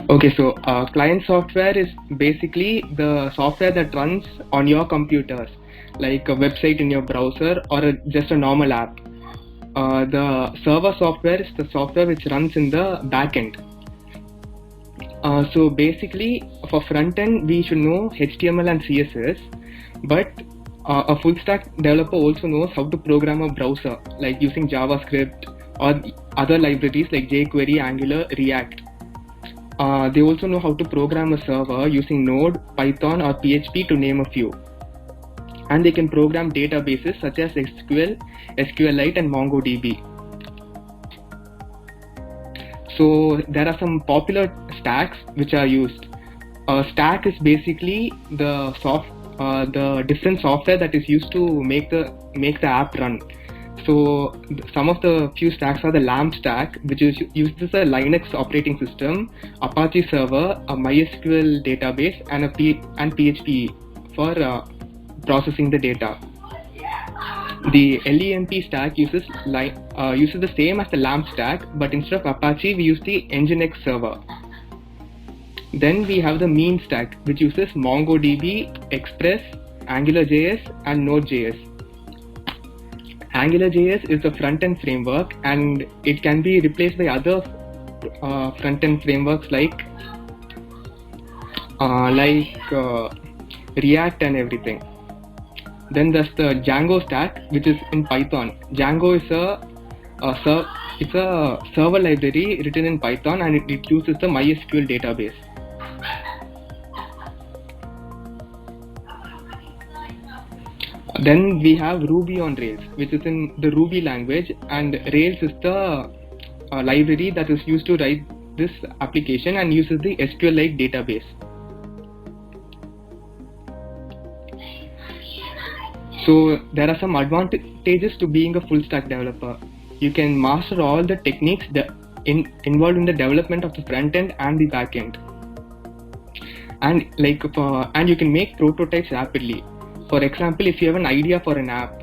Okay, so client software is basically the software that runs on your computers, like a website in your browser or just a normal app. The server software is the software which runs in the backend. So basically, for front end, we should know HTML and CSS, but a full stack developer also knows how to program a browser, like using JavaScript or other libraries like jQuery, Angular, React. They also know how to program a server using Node, Python, or PHP to name a few. And they can program databases such as SQL, SQLite, and MongoDB. So there are some popular stacks which are used. A stack is basically the different software that is used to make the app run. So some of the few stacks are the LAMP stack, which uses a Linux operating system, Apache server, a MySQL database, and PHP for processing the data. The LEMP stack uses the same as the LAMP stack, but instead of Apache, we use the Nginx server. Then we have the mean stack, which uses MongoDB, Express, AngularJS, and Node.js. AngularJS is a front-end framework, and it can be replaced by other front-end frameworks like React and everything. Then there's the Django stack, which is in Python. Django is it's a server library written in Python, and it uses the MySQL database. Then we have Ruby on Rails, which is in the Ruby language, and Rails is the library that is used to write this application and uses the SQLite database. So there are some advantages to being a full stack developer. You can master all the techniques involved in the development of the front end and the back end, and you can make prototypes rapidly. For example, if you have an idea for an app,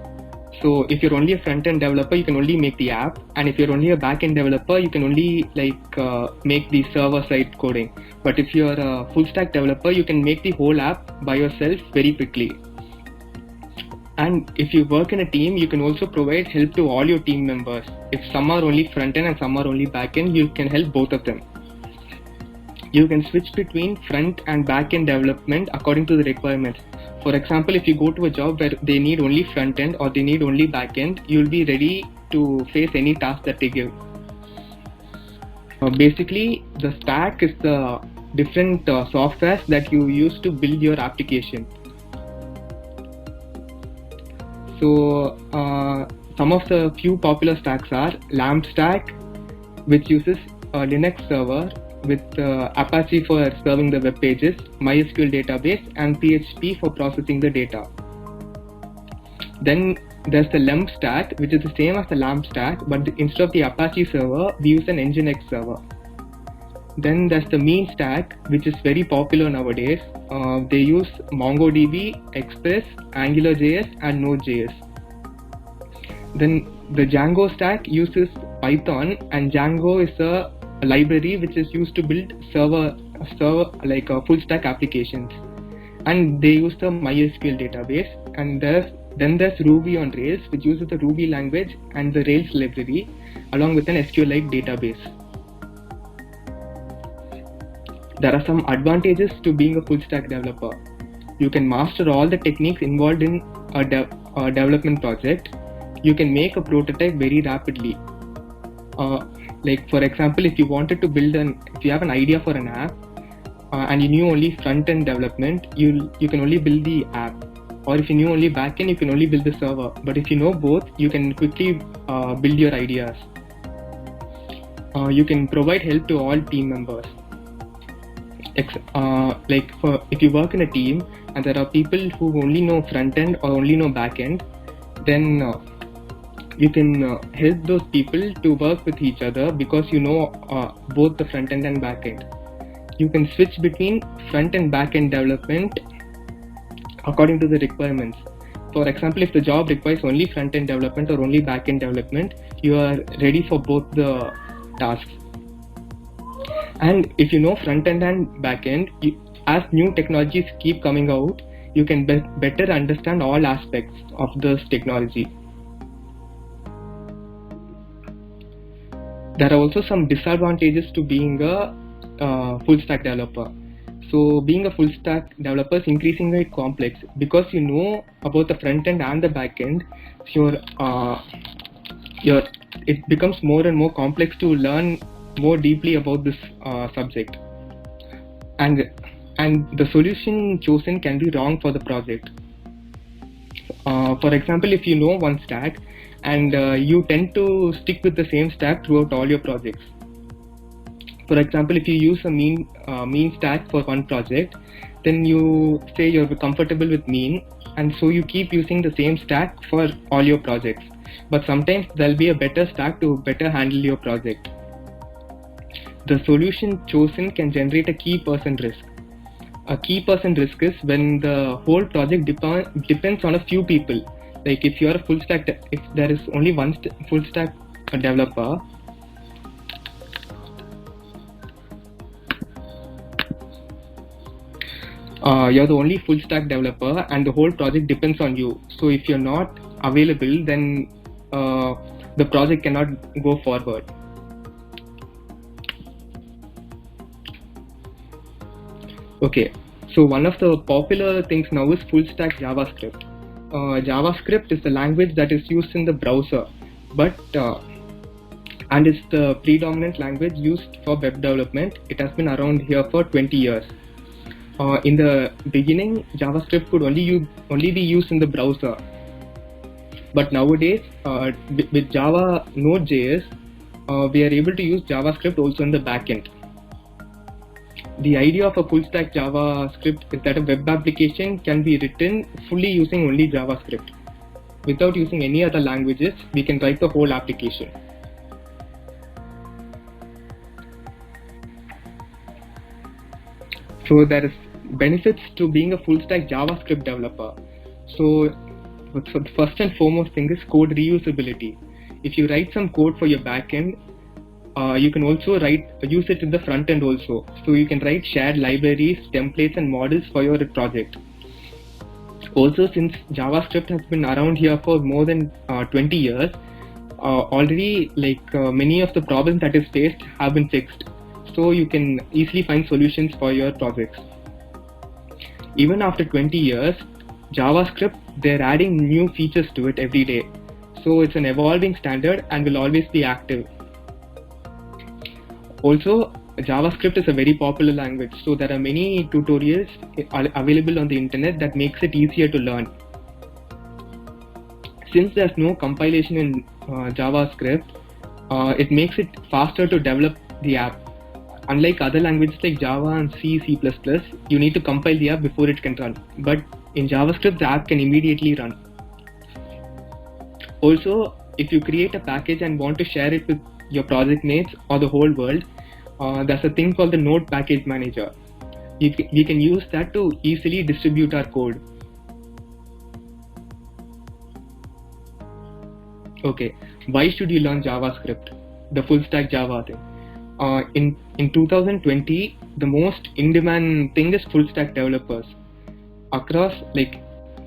so if you're only a front end developer, you can only make the app, and if you're only a back end developer, you can only make the server side coding. But if you're a full stack developer, you can make the whole app by yourself very quickly. And if you work in a team, you can also provide help to all your team members. If some are only front end and some are only back end, you can help both of them. You can switch between front and back end development according to the requirements. For example, if you go to a job where they need only front end or they need only back end, you'll be ready to face any task that they give. Basically, the stack is the different softwares that you use to build your application. So some of the few popular stacks are LAMP stack, which uses a Linux server with Apache for serving the web pages, MySQL database, and PHP for processing the data. Then there's the LEMP stack, which is the same as the LAMP stack, but instead of the Apache server, we use an Nginx server. Then there's the mean stack, which is very popular nowadays. They use MongoDB, Express, AngularJS, and Node.js. Then the Django stack uses Python, and Django is a library which is used to build server full stack applications, and they use the MySQL database. And then there's Ruby on Rails, which uses the Ruby language and the Rails library along with an SQLite database. There are some advantages to being a full stack developer. You can master all the techniques involved in a development project. You can make a prototype very rapidly. For example, if you wanted to if you have an idea for an app and you knew only front end development, you can only build the app. Or if you knew only back end, you can only build the server. But if you know both, you can quickly build your ideas. You can provide help to all team members. If you work in a team and there are people who only know front end or only know back end, then you can help those people to work with each other because you know both the front end and back end. You can switch between front and back end development according to the requirements. For example, if the job requires only front end development or only back end development, you are ready for both the tasks. And if you know front end and back end, as new technologies keep coming out, you can better understand all aspects of this technology. There are also some disadvantages to being a full stack developer. So being a full stack developer is increasingly complex because you know about the front end and the back end. So your it becomes more and more complex to learn more deeply about this subject, and the solution chosen can be wrong for the project. For example, if you know one stack and you tend to stick with the same stack throughout all your projects. For example, if you use a mean stack for one project, then you say you're comfortable with mean, and so you keep using the same stack for all your projects. But sometimes there'll be a better stack to better handle your project. The solution chosen can generate a key person risk. A key person risk is when the whole project depends on a few people. Like if you're a full stack, if there is only one full stack developer, you're the only full stack developer and the whole project depends on you. So if you're not available, then the project cannot go forward. Okay, so one of the popular things now is full stack JavaScript. JavaScript is the language that is used in the browser, but and it's the predominant language used for web development. It has been around here for 20 years. In the beginning, JavaScript could only be used in the browser, but nowadays with Java Node.js, we are able to use JavaScript also in the backend. The idea of a full stack JavaScript is that a web application can be written fully using only JavaScript. Without using any other languages, we can write the whole application. So there is benefits to being a full stack JavaScript developer. So the first and foremost thing is code reusability. If you write some code for your backend, you can also use it in the front end also. So you can write shared libraries, templates and models for your project. Also, since JavaScript has been around here for more than 20 years, already many of the problems that is faced have been fixed. So you can easily find solutions for your projects. Even after 20 years, JavaScript, they're adding new features to it every day. So it's an evolving standard and will always be active. Also, JavaScript is a very popular language, so there are many tutorials available on the internet that makes it easier to learn. Since there's no compilation in JavaScript, it makes it faster to develop the app. Unlike other languages like Java and C, C++, you need to compile the app before it can run. But in JavaScript, the app can immediately run. Also, if you create a package and want to share it with your project mates or the whole world, there's a thing called the Node Package Manager. We can use that to easily distribute our code. Okay, why should you learn JavaScript, the full stack Java thing? In 2020, the most in-demand thing is full stack developers. Across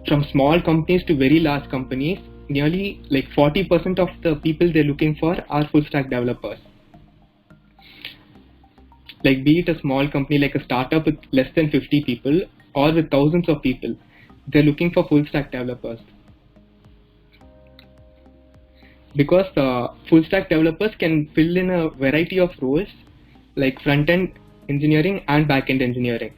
from small companies to very large companies, nearly 40% of the people they're looking for are full stack developers. Be it a small company like a startup with less than 50 people or with thousands of people, they're looking for full stack developers. Because full stack developers can fill in a variety of roles like front end engineering and back end engineering.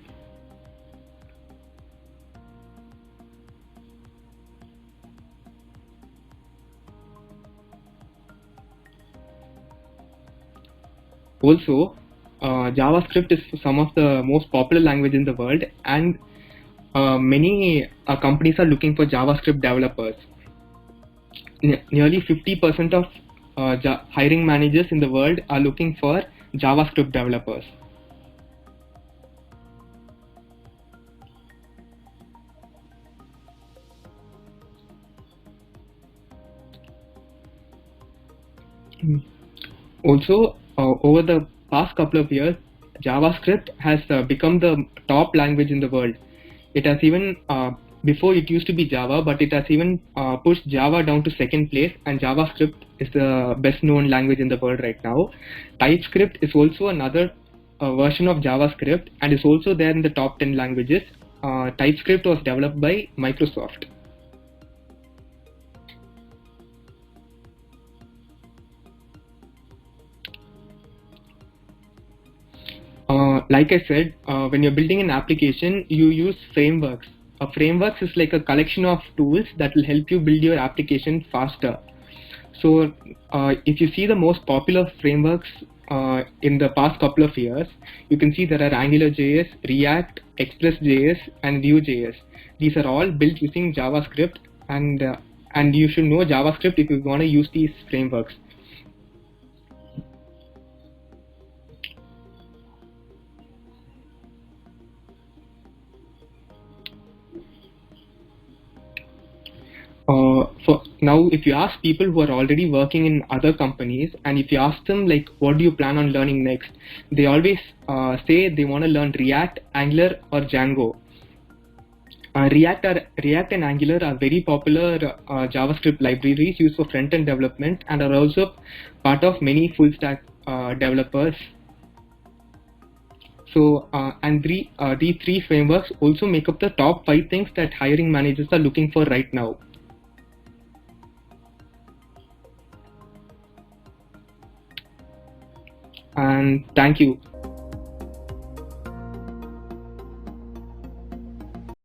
Also, JavaScript is some of the most popular language in the world, and many companies are looking for JavaScript developers. Nearly 50% of hiring managers in the world are looking for JavaScript developers. Also, over the past couple of years, JavaScript has become the top language in the world. It has even before it used to be Java, but it has even pushed Java down to second place, and JavaScript is the best known language in the world right now. TypeScript is also another version of JavaScript and is also there in the top 10 languages. TypeScript was developed by Microsoft. Like I said, when you're building an application, you use frameworks. Frameworks is like a collection of tools that will help you build your application faster. So, if you see the most popular frameworks in the past couple of years, you can see there are AngularJS, React, Express.js, and Vue.js. These are all built using JavaScript, and you should know JavaScript if you want to use these frameworks. For now, if you ask people who are already working in other companies, and if you ask them like, what do you plan on learning next, they always say they want to learn React, Angular, or Django. React and Angular are very popular JavaScript libraries used for front-end development and are also part of many full-stack developers. So, these three frameworks also make up the top 5 things that hiring managers are looking for right now. And thank you.